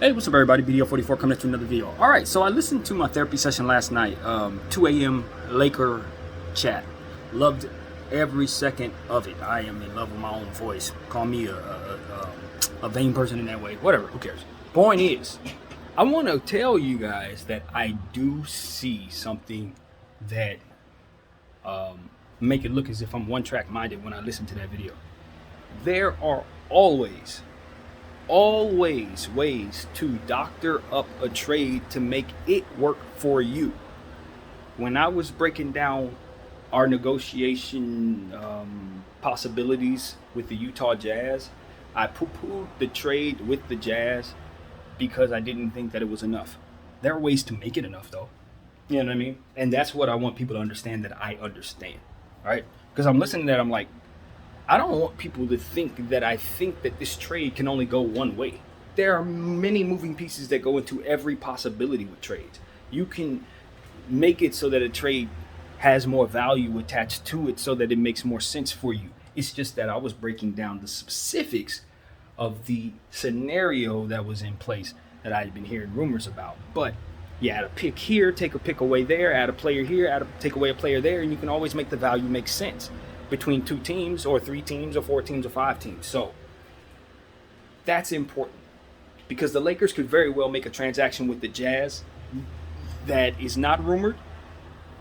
Hey, what's up, everybody? BDO44 coming at you another video. All right, so I listened to my therapy session last night, 2 a.m. Laker chat. Loved every second of it. I am in love with my own voice. Call me a vain person in that way. Whatever, who cares? Point is, I want to tell you guys that I do see something that make it look as if I'm one-track minded when I listen to that video. There are always ways to doctor up a trade to make it work for you. When I was breaking down our negotiation possibilities with the Utah Jazz, I poo-pooed the trade with the Jazz because I didn't think that it was enough. There are ways to make it enough, though. You know what I mean? And that's what I want people to understand, that I understand, right? Because I'm listening to that, I'm like, I don't want people to think that I think that this trade can only go one way. There are many moving pieces that go into every possibility with trades. You can make it so that a trade has more value attached to it so that it makes more sense for you. It's just that I was breaking down the specifics of the scenario that was in place that I had been hearing rumors about. But you add a pick here, take a pick away there, add a player here, take away a player there, and you can always make the value make sense between two teams or three teams or four teams or five teams. So that's important, because the Lakers could very well make a transaction with the Jazz that is not rumored,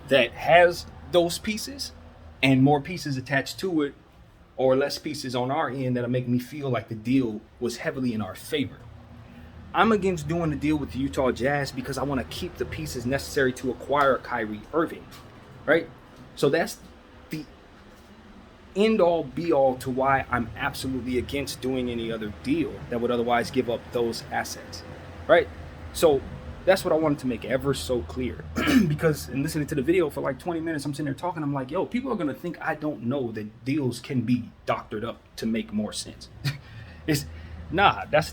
that has those pieces and more pieces attached to it, or less pieces on our end that'll make me feel like the deal was heavily in our favor. I'm against doing the deal with the Utah Jazz because I want to keep the pieces necessary to acquire Kyrie Irving, right? So that's the end all be all to why I'm absolutely against doing any other deal that would otherwise give up those assets, right? So that's what I wanted to make ever so clear. Because in listening to the video for like 20 minutes, I'm sitting there talking, I'm like, yo, people are gonna think I don't know that deals can be doctored up to make more sense. That's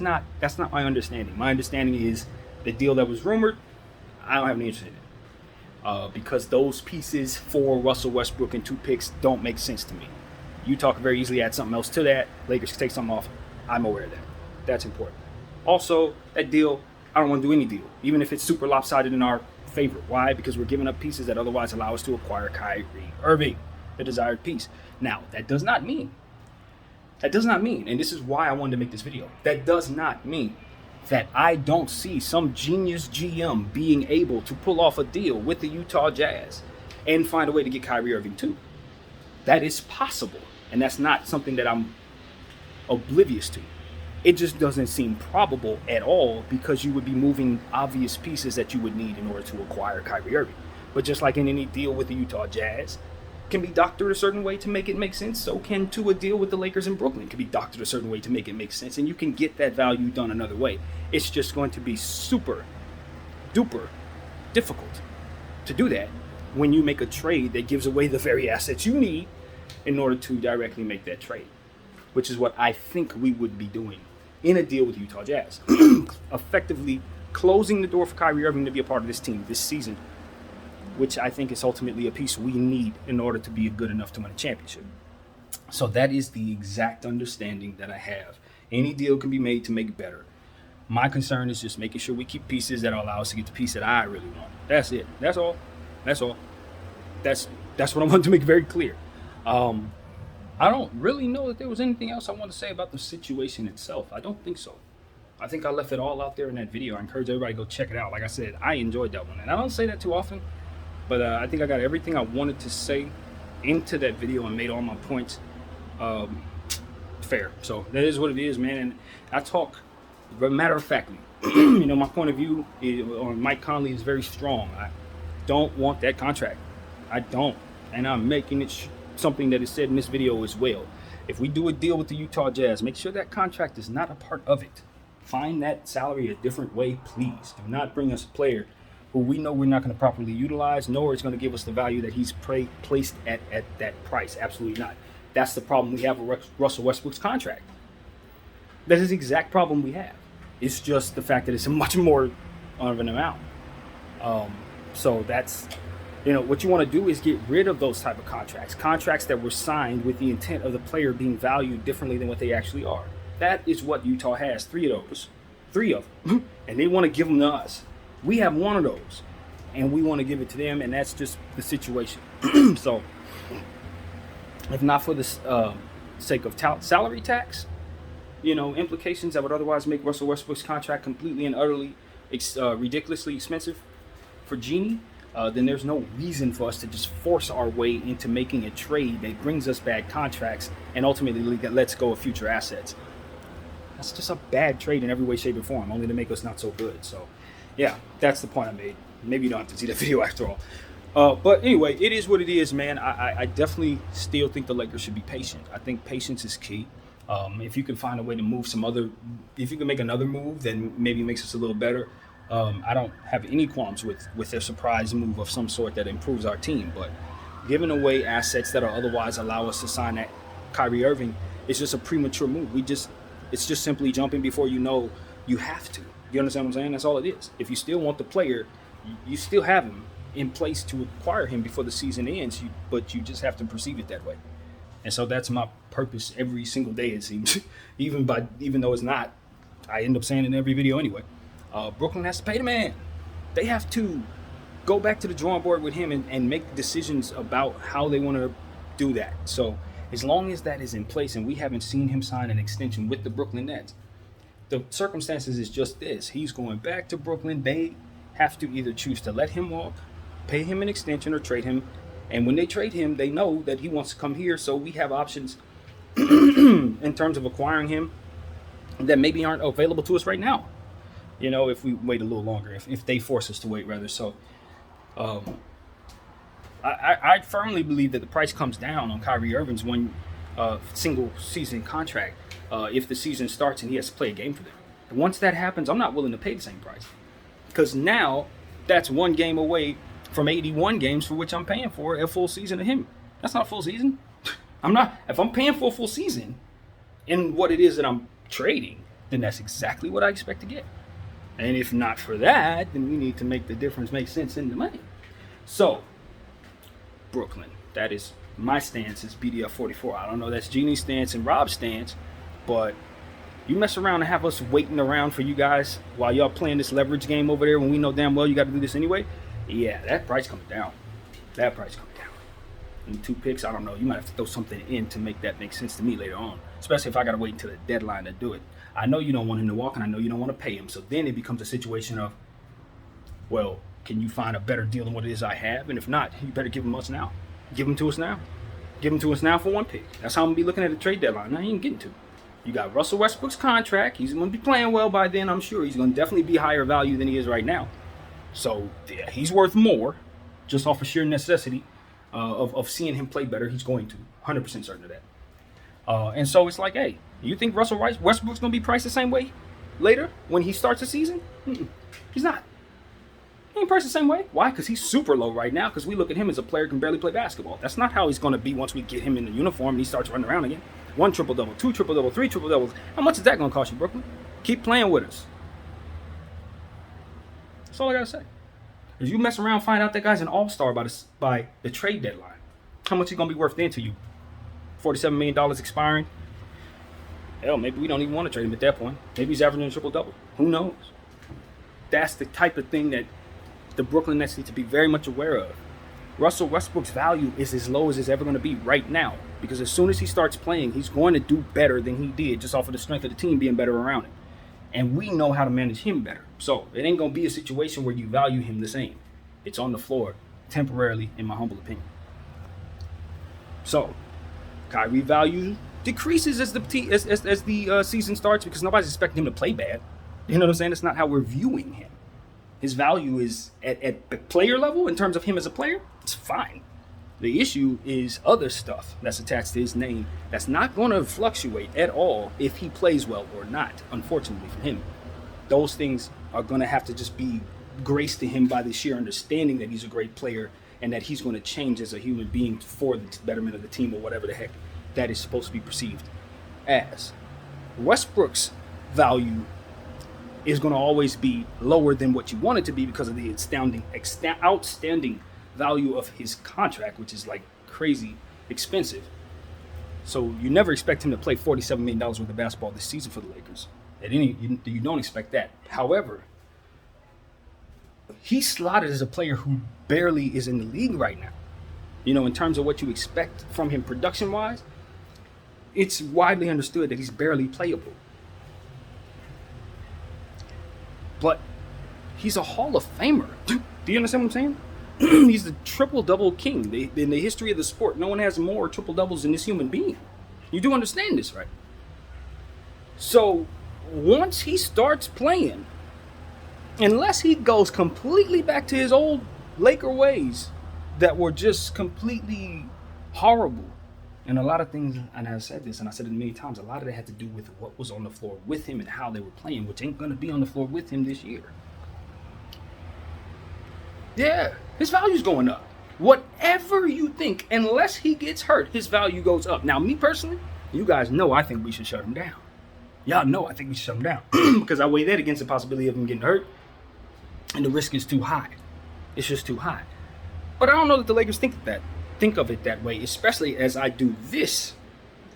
not my understanding. My understanding is the deal that was rumored, I don't have any interest in it. Because those pieces for Russell Westbrook and two picks don't make sense to me. Utah could very easily add something else to that. Lakers could take something off. I'm aware of that. That's important. Also, that deal, I don't want to do any deal, even if it's super lopsided in our favor. Why? Because we're giving up pieces that otherwise allow us to acquire Kyrie Irving, the desired piece. Now, that does not mean, and this is why I wanted to make this video, that does not mean that I don't see some genius GM being able to pull off a deal with the Utah Jazz and find a way to get Kyrie Irving too. That is possible, and that's not something that I'm oblivious to. It just doesn't seem probable at all, because you would be moving obvious pieces that you would need in order to acquire Kyrie Irving. But just like in any deal with the Utah Jazz can be doctored a certain way to make it make sense, so can a deal with the Lakers in Brooklyn can be doctored a certain way to make it make sense, and you can get that value done another way. It's just going to be super duper difficult to do that when you make a trade that gives away the very assets you need in order to directly make that trade, which is what I think we would be doing in a deal with Utah Jazz. Effectively closing the door for Kyrie Irving to be a part of this team this season, which I think is ultimately a piece we need in order to be good enough to win a championship. So that is the exact understanding that I have. Any deal can be made to make it better. My concern is just making sure we keep pieces that allow us to get the piece that I really want. That's it. That's all. That's what I want to make very clear. I don't really know that there was anything else I want to say about the situation itself. I don't think so. I think I left it all out there in that video. I encourage everybody to go check it out. Like I said, I enjoyed that one, and I don't say that too often, but I think I got everything I wanted to say into that video and made all my points fair. So that is what it is, man. And I talk matter of factly. My point of view on Mike Conley is very strong. I don't want that contract. I don't, and I'm making it something that is said in this video as well. If we do a deal with the Utah Jazz, make sure that contract is not a part of it. Find that salary a different way, please. Do not bring us a player who we know we're not going to properly utilize, nor is going to give us the value that he's placed at that price. Absolutely not. That's the problem we have with Russell Westbrook's contract. That is the exact problem we have. It's just the fact that it's a much more of an amount. So that's, what you want to do is get rid of those type of contracts that were signed with the intent of the player being valued differently than what they actually are. That is what Utah has, 3 of those. 3 of them, and they want to give them to us. We have one of those, and we want to give it to them, and that's just the situation. So, if not for the sake of salary tax, implications that would otherwise make Russell Westbrook's contract completely and utterly ridiculously expensive for Genie, then there's no reason for us to just force our way into making a trade that brings us bad contracts and ultimately lets go of future assets. That's just a bad trade in every way, shape, and form, only to make us not so good. So, yeah, that's the point I made. Maybe you don't have to see that video after all. But anyway, it is what it is, man. I definitely still think the Lakers should be patient. I think patience is key. If you can find a way to move if you can make another move, then maybe it makes us a little better. I don't have any qualms with their surprise move of some sort that improves our team. But giving away assets that will otherwise allow us to sign that Kyrie Irving is just a premature move. It's just simply jumping before you know you have to. You understand what I'm saying? That's all it is. If you still want the player, you still have him in place to acquire him before the season ends, but you just have to perceive it that way. And so that's my purpose every single day, it seems. even though it's not, I end up saying it in every video anyway. Brooklyn has to pay the man. They have to go back to the drawing board with him and make decisions about how they want to do that. So as long as that is in place and we haven't seen him sign an extension with the Brooklyn Nets, the circumstances is just this. He's going back to Brooklyn. They have to either choose to let him walk, pay him an extension, or trade him. And when they trade him, they know that he wants to come here. So we have options in terms of acquiring him that maybe aren't available to us right now. If we wait a little longer, if they force us to wait, rather. So I firmly believe that the price comes down on Kyrie Irving's one single season contract if the season starts and he has to play a game for them. And once that happens, I'm not willing to pay the same price. Because now that's one game away from 81 games for which I'm paying for a full season of him. That's not a full season. If I'm paying for a full season in what it is that I'm trading, then that's exactly what I expect to get. And if not for that, then we need to make the difference make sense in the money. So, Brooklyn, that is my stance as BDF 44. I don't know that's Genie's stance and Rob's stance, but you mess around and have us waiting around for you guys while y'all playing this leverage game over there when we know damn well you got to do this anyway. Yeah, that price comes down. That price comes down. And 2 picks, I don't know. You might have to throw something in to make that make sense to me later on, especially if I got to wait until the deadline to do it. I know you don't want him to walk, and I know you don't want to pay him. So then it becomes a situation of, well, can you find a better deal than what it is I have? And if not, you better give him us now. Give him to us now. Give him to us now for 1 pick. That's how I'm going to be looking at the trade deadline. Now, he ain't getting to. You got Russell Westbrook's contract. He's going to be playing well by then, I'm sure. He's going to definitely be higher value than he is right now. So, yeah, he's worth more just off of sheer necessity of seeing him play better. He's going to. 100% certain of that. And so it's like, hey, you think Russell Westbrook's going to be priced the same way later when he starts the season? He's not. He ain't priced the same way. Why? Because he's super low right now because we look at him as a player who can barely play basketball. That's not how he's going to be once we get him in the uniform and he starts running around again. 1 triple-double, 2 triple-double, 3 triple-doubles. How much is that going to cost you, Brooklyn? Keep playing with us. That's all I got to say. If you mess around, find out that guy's an all-star by the trade deadline. How much is he going to be worth then to you? $47 million expiring? Hell, maybe we don't even want to trade him at that point. Maybe he's averaging a triple-double. Who knows? That's the type of thing that the Brooklyn Nets need to be very much aware of. Russell Westbrook's value is as low as it's ever going to be right now. Because as soon as he starts playing, he's going to do better than he did just off of the strength of the team being better around him. And we know how to manage him better. So it ain't going to be a situation where you value him the same. It's on the floor, temporarily, in my humble opinion. So, Kyrie value decreases as the season starts because nobody's expecting him to play bad. You know what I'm saying? That's not how we're viewing him. His value is at the player level in terms of him as a player. It's fine. The issue is other stuff that's attached to his name that's not going to fluctuate at all if he plays well or not, unfortunately for him. Those things are going to have to just be graced to him by the sheer understanding that he's a great player and that he's going to change as a human being for the betterment of the team or whatever the heck that is supposed to be perceived as. Westbrook's value is going to always be lower than what you want it to be because of the outstanding value of his contract, which is like crazy expensive. So you never expect him to play $47 million worth of basketball this season for the Lakers. You don't expect that. However, he's slotted as a player who barely is in the league right now. In terms of what you expect from him production-wise, it's widely understood that he's barely playable. But he's a Hall of Famer. Do you understand what I'm saying? He's the triple-double king. In the history of the sport, no one has more triple-doubles than this human being. You do understand this, right? So once he starts playing, unless he goes completely back to his old Laker ways that were just completely horrible, and a lot of things, and I said this, and I said it many times, a lot of that had to do with what was on the floor with him and how they were playing, which ain't going to be on the floor with him this year. Yeah, his value's going up. Whatever you think, unless he gets hurt, his value goes up. Now, me personally, you guys know I think we should shut him down. Y'all know I think we should shut him down because I weigh that against the possibility of him getting hurt, and the risk is too high. It's just too high. But I don't know that the Lakers think of it that way, especially as I do this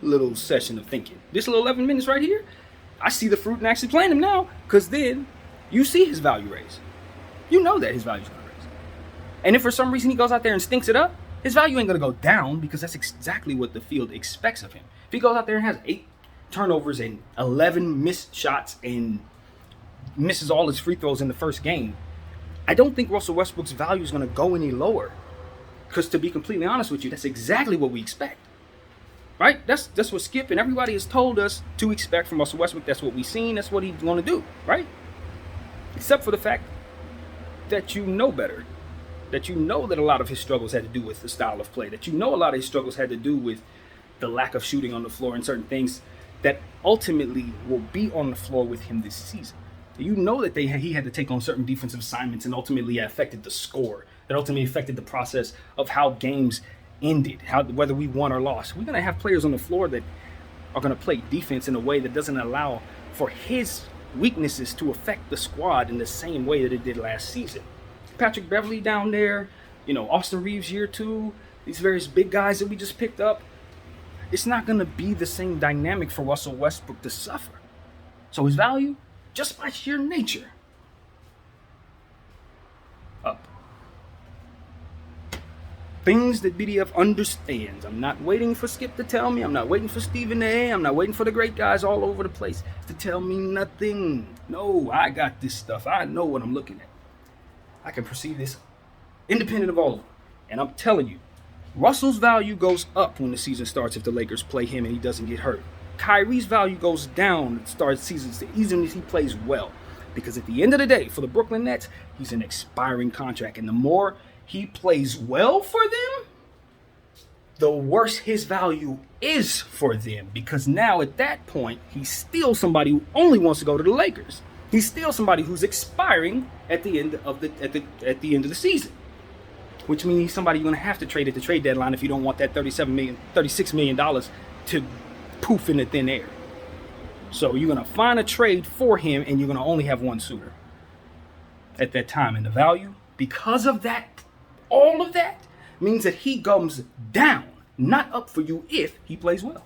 little session of thinking. This little 11 minutes right here, I see the fruit in actually playing him now, because then you see his value raise. You know that his value's going to raise. And if for some reason he goes out there and stinks it up, his value ain't going to go down, because that's exactly what the field expects of him. If he goes out there and has 8 turnovers and 11 missed shots and misses all his free throws in the first game, I don't think Russell Westbrook's value is going to go any lower. Because to be completely honest with you, that's exactly what we expect. Right? That's what Skip and everybody has told us to expect from Russell Westbrook. That's what we've seen. That's what he's going to do. Right? Except for the fact that you know better. That you know that a lot of his struggles had to do with the style of play. That you know a lot of his struggles had to do with the lack of shooting on the floor and certain things that ultimately will be on the floor with him this season. You know that he had to take on certain defensive assignments and ultimately affected the score. That ultimately affected the process of how games ended, whether we won or lost. We're going to have players on the floor that are going to play defense in a way that doesn't allow for his weaknesses to affect the squad in the same way that it did last season. Patrick Beverley down there, Austin Reeves year 2, these various big guys that we just picked up. It's not going to be the same dynamic for Russell Westbrook to suffer. So his value, just by sheer nature, up. Things that BDF understands. I'm not waiting for Skip to tell me. I'm not waiting for Stephen A. I'm not waiting for the great guys all over the place to tell me nothing. No, I got this stuff. I know what I'm looking at. I can perceive this independent of all of them. And I'm telling you, Russell's value goes up when the season starts if the Lakers play him and he doesn't get hurt. Kyrie's value goes down at the start of the season even if he plays well. Because at the end of the day, for the Brooklyn Nets, he's an expiring contract. And the more he plays well for them, the worse his value is for them. Because now at that point, he's still somebody who only wants to go to the Lakers. He's still somebody who's expiring at the end of the season. Which means he's somebody you're going to have to trade at the trade deadline if you don't want that $36 million to poof in the thin air. So you're going to find a trade for him, and you're going to only have one suitor at that time. And the value, because of that, all of that, means that he comes down, not up for you if he plays well.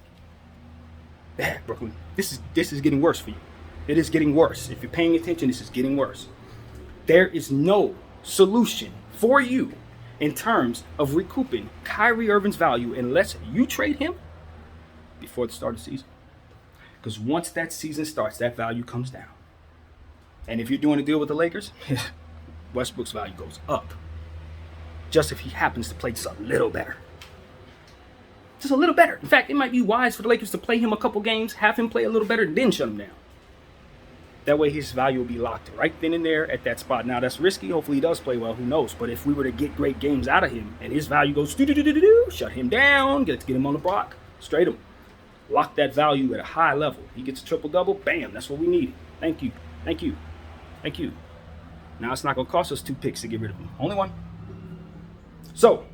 Yeah, Brooklyn, this is getting worse for you. It is getting worse. If you're paying attention, this is getting worse. There is no solution for you in terms of recouping Kyrie Irving's value unless you trade him before the start of the season. Because once that season starts, that value comes down. And if you're doing a deal with the Lakers, Westbrook's value goes up. Just if he happens to play just a little better. Just a little better. In fact, it might be wise for the Lakers to play him a couple games, have him play a little better, then shut him down. That way his value will be locked right then and there at that spot. Now, that's risky. Hopefully he does play well. Who knows? But if we were to get great games out of him and his value goes shut him down, get him on the block, straight him. Lock that value at a high level. He gets a triple-double. Bam. That's what we need. Thank you. Thank you. Thank you. Now, it's not going to cost us 2 picks to get rid of him. Only one. So,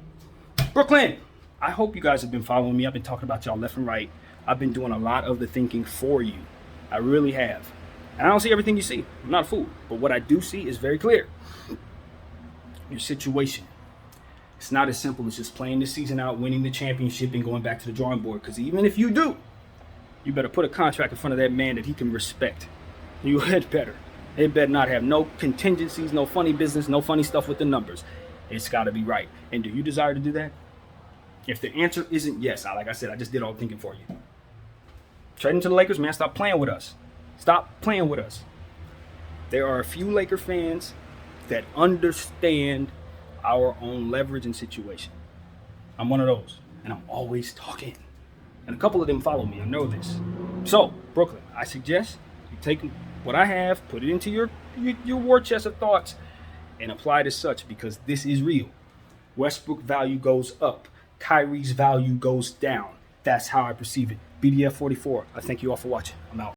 Brooklyn, I hope you guys have been following me. I've been talking about y'all left and right. I've been doing a lot of the thinking for you. I really have. And I don't see everything you see. I'm not a fool. But what I do see is very clear. Your situation. It's not as simple as just playing the season out, winning the championship, and going back to the drawing board. Because even if you do, you better put a contract in front of that man that he can respect. You had better. It better not have no contingencies, no funny business, no funny stuff with the numbers. It's got to be right. And do you desire to do that? If the answer isn't yes, like I said, I just did all the thinking for you. Trading to the Lakers, man, stop playing with us. Stop playing with us. There are a few Laker fans that understand our own leverage and situation. I'm one of those, and I'm always talking. And a couple of them follow me. I know this. So, Brooklyn, I suggest you take what I have, put it into your war chest of thoughts, and apply it as such, because this is real. Westbrook value goes up. Kyrie's value goes down. That's how I perceive it. BDF 44. I thank you all for watching. I'm out.